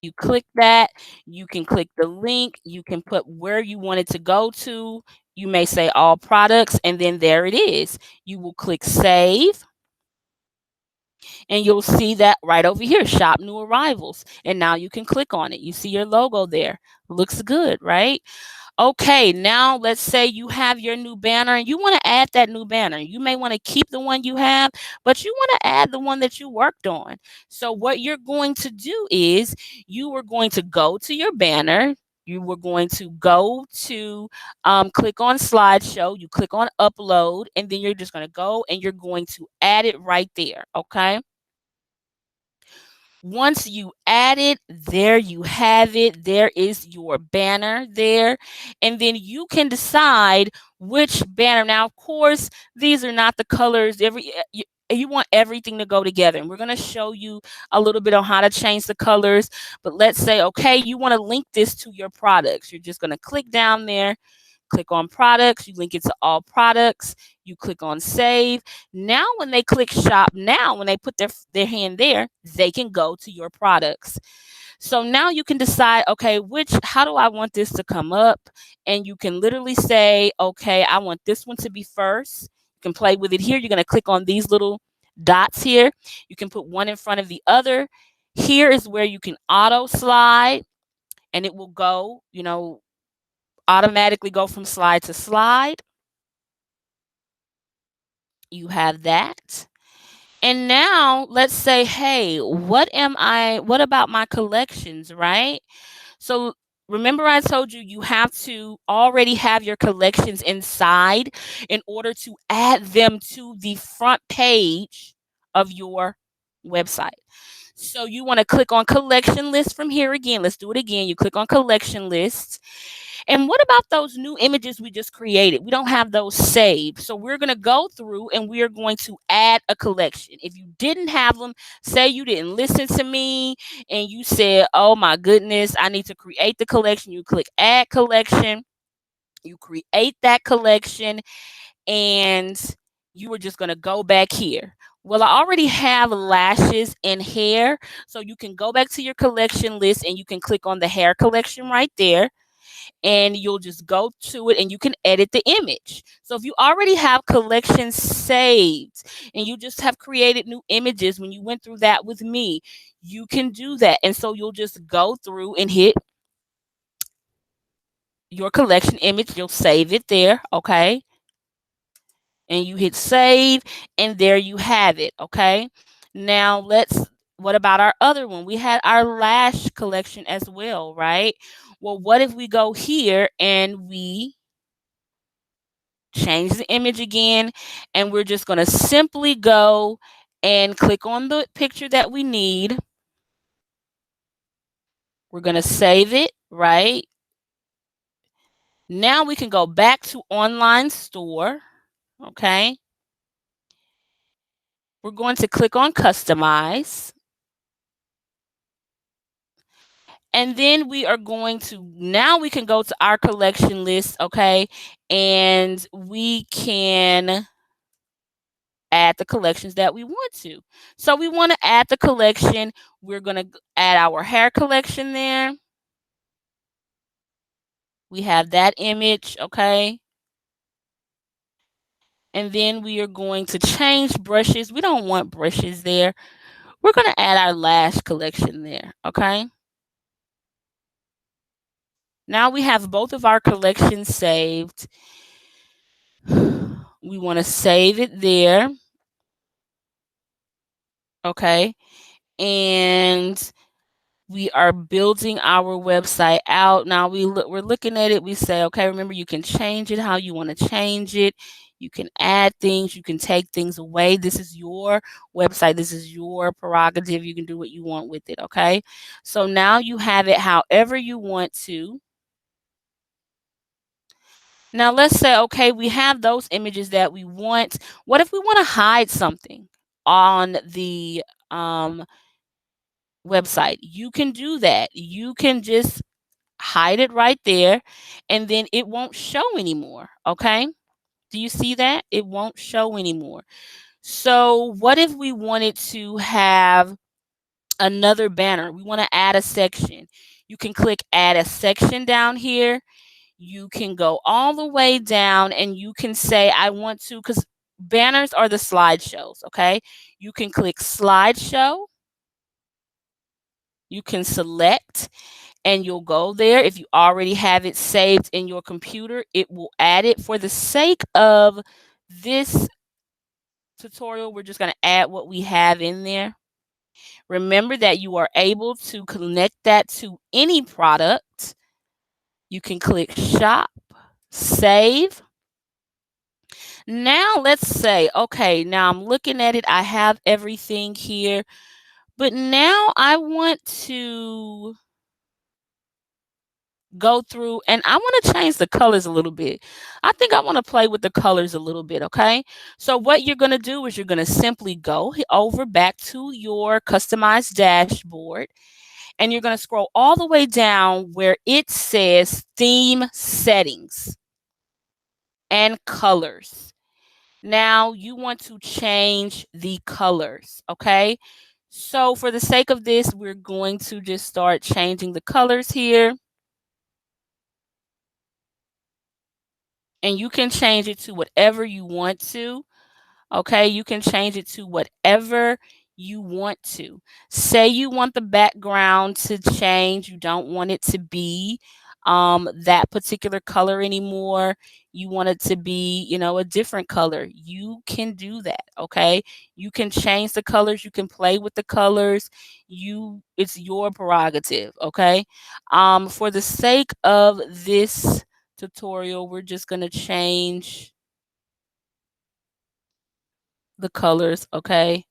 You click that, you can click the link, you can put where you want it to go to. You may say all products, and then there it is. You will click save, and you'll see that right over here, shop new arrivals. And now you can click on it. You see your logo there. Looks good, right? Okay, now let's say you have your new banner and you want to add that new banner. You may want to keep the one you have, but you want to add the one that you worked on. So what you're going to do is you are going to go to your banner. You were going to go to click on slideshow. You click on upload, and then you're just going to go and you're going to add it right there. Okay. Once you add it, there you have it. There is your banner there. And then you can decide which banner. Now, of course, these are not the colors. You want everything to go together. And we're going to show you a little bit on how to change the colors. But let's say, okay, you want to link this to your products. You're just going to click down there. Click on products, you link it to all products, you click on save. Now when they click shop, now when they put their hand there, they can go to your products. So now you can decide, okay, how do I want this to come up? And you can literally say, okay, I want this one to be first. You can play with it here. You're going to click on these little dots here. You can put one in front of the other. Here is where you can auto slide, and it will go, automatically go from slide to slide. You have that. And now let's say, hey, what about my collections, right? So remember I told you you have to already have your collections inside in order to add them to the front page of your website. So you want to click on collection list from here again. Let's do it again. You click on collection lists. And what about those new images we just created? We don't have those saved. So we're going to go through and we are going to add a collection. If you didn't have them, say you didn't listen to me and you said, oh my goodness, I need to create the collection. You click add collection. You create that collection, and you are just going to go back here. Well, I already have lashes and hair, so you can go back to your collection list and you can click on the hair collection right there, and you'll just go to it and you can edit the image. So if you already have collections saved and you just have created new images when you went through that with me, you can do that. And so you'll just go through and hit your collection image, you'll save it there, okay? And you hit save, and there you have it, okay? Now what about our other one? We had our lash collection as well, right? Well, what if we go here and we change the image again, and we're just going to simply go and click on the picture that we need. We're going to save it, right? Now we can go back to online store, okay? We're going to click on customize. And then we are going to, now we can go to our collection list, okay? And we can add the collections that we want to. So we want to add the collection. We're going to add our hair collection there. We have that image, okay? And then we are going to change brushes. We don't want brushes there. We're going to add our lash collection there, okay? Now we have both of our collections saved. We want to save it there, okay? And we are building our website out. Now we're looking at it. We say, okay, remember, you can change it how you want to change it. You can add things. You can take things away. This is your website. This is your prerogative. You can do what you want with it, okay? So now you have it however you want to. Now let's say, okay, we have those images that we want. What if we want to hide something on the website? You can do that. You can just hide it right there, and then it won't show anymore, okay? Do you see that? It won't show anymore. So what if we wanted to have another banner? We want to add a section. You can click add a section down here. You can go all the way down and you can say, I want to, because banners are the slideshows, okay? You can click slideshow. You can select and you'll go there. If you already have it saved in your computer, it will add it. For the sake of this tutorial, we're just going to add what we have in there. Remember that you are able to connect that to any product. You can click shop, save. Now let's say, okay, now I'm looking at it. I have everything here, but now I want to go through and I want to change the colors a little bit. I think I want to play with the colors a little bit, okay? So what you're going to do is you're going to simply go over back to your customized dashboard, and you're going to scroll all the way down where it says theme settings and colors. Now you want to change the colors, okay? So for the sake of this, we're going to just start changing the colors here. And you can change it to whatever you want to. Okay, you can change it to whatever you want to. Say you want the background to change, you don't want it to be that particular color anymore. You want it to be, a different color. You can do that, okay? You can change the colors, you can play with the colors. It's your prerogative, okay? For the sake of this tutorial, we're just going to change the colors, okay,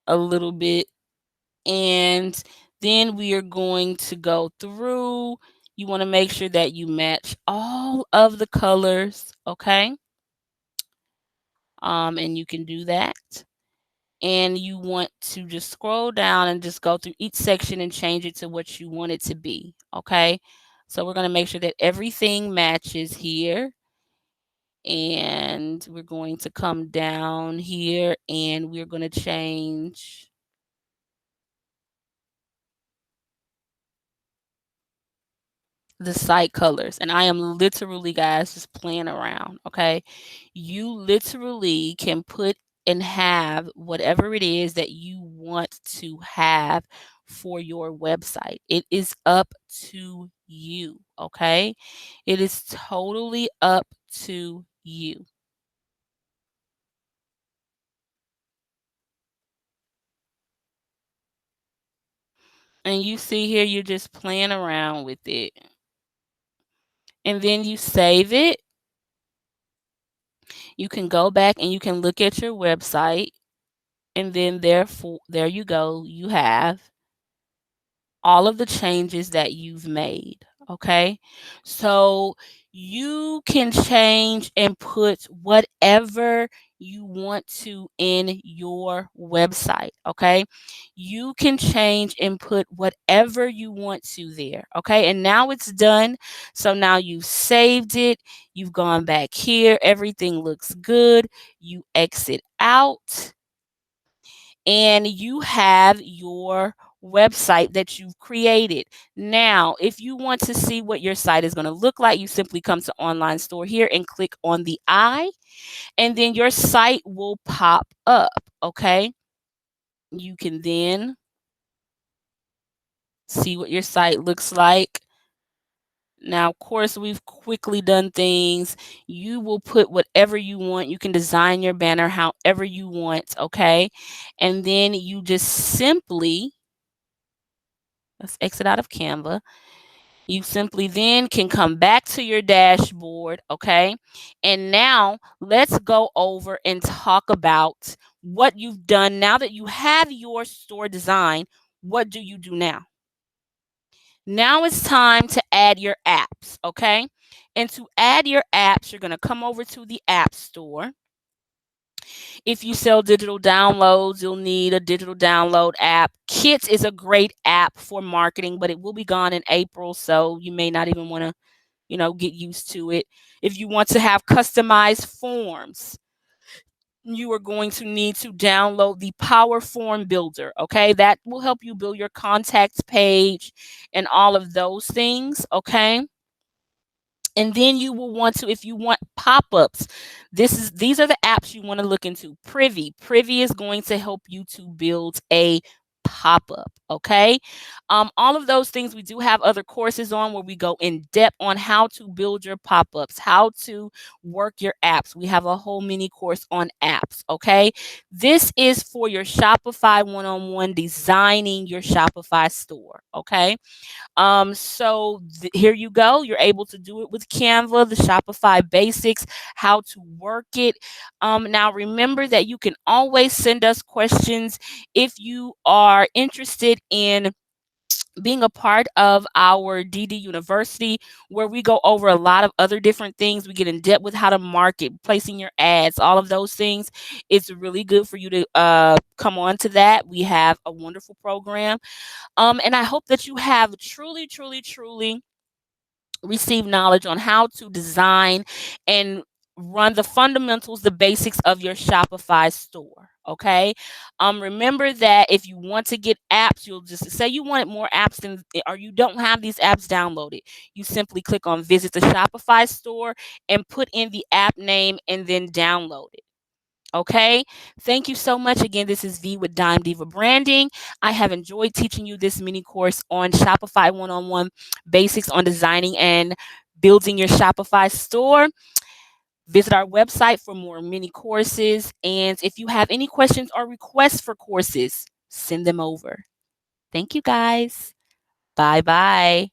a little bit. And then we are going to go through. You want to make sure that you match all of the colors, okay? And you can do that. And you want to just scroll down and just go through each section and change it to what you want it to be, okay? So we're going to make sure that everything matches here. And we're going to come down here and we're going to change the site colors. And I am literally, guys, just playing around, okay? You literally can put and have whatever it is that you want to have for your website. It is up to you, okay? It is totally up to you. And you see here, you're just playing around with it. And then you save it. You can go back and you can look at your website. And then therefore, there you go. You have all of the changes that you've made. Okay. So you can change and put whatever you want to in your website. Okay. You can change and put whatever you want to there. Okay. And now it's done. So now you've saved it. You've gone back here. Everything looks good. You exit out and you have your website that you've created. Now, if you want to see what your site is going to look like, you simply come to online store here and click on the eye, and then your site will pop up. Okay. You can then see what your site looks like. Now, of course, we've quickly done things. You will put whatever you want. You can design your banner however you want. Okay. And then you just simply, let's exit out of Canva. You simply then can come back to your dashboard, okay? And now let's go over and talk about what you've done. Now that you have your store design, what do you do now? Now it's time to add your apps, okay? And to add your apps, you're going to come over to the App Store. If you sell digital downloads, you'll need a digital download app. Kits is a great app for marketing, but it will be gone in April, so you may not even want to, get used to it. If you want to have customized forms, you are going to need to download the Power Form Builder, okay? That will help you build your contacts page and all of those things, okay? And then you will want to, if you want pop-ups, these are the apps you want to look into. Privy is going to help you to build a pop-up. Okay. All of those things, we do have other courses on where we go in depth on how to build your pop-ups, how to work your apps. We have a whole mini course on apps. Okay. This is for your Shopify one-on-one, designing your Shopify store. Okay. Here you go. You're able to do it with Canva, the Shopify basics, how to work it. Now remember that you can always send us questions if you are interested in being a part of our DD University, where we go over a lot of other different things. We get in depth with how to market, placing your ads, all of those things. It's really good for you to come on to that. We have a wonderful program. And I hope that you have truly, truly, truly received knowledge on how to design and run the fundamentals, the basics of your Shopify store. Okay. Remember that if you want to get apps, you'll just say you want more apps than, or you don't have these apps downloaded. You simply click on visit the Shopify store and put in the app name and then download it. Okay. Thank you so much. Again, this is V with Dime Diva Branding. I have enjoyed teaching you this mini course on Shopify one-on-one basics on designing and building your Shopify store. Visit our website for more mini courses. And if you have any questions or requests for courses, send them over. Thank you guys. Bye bye.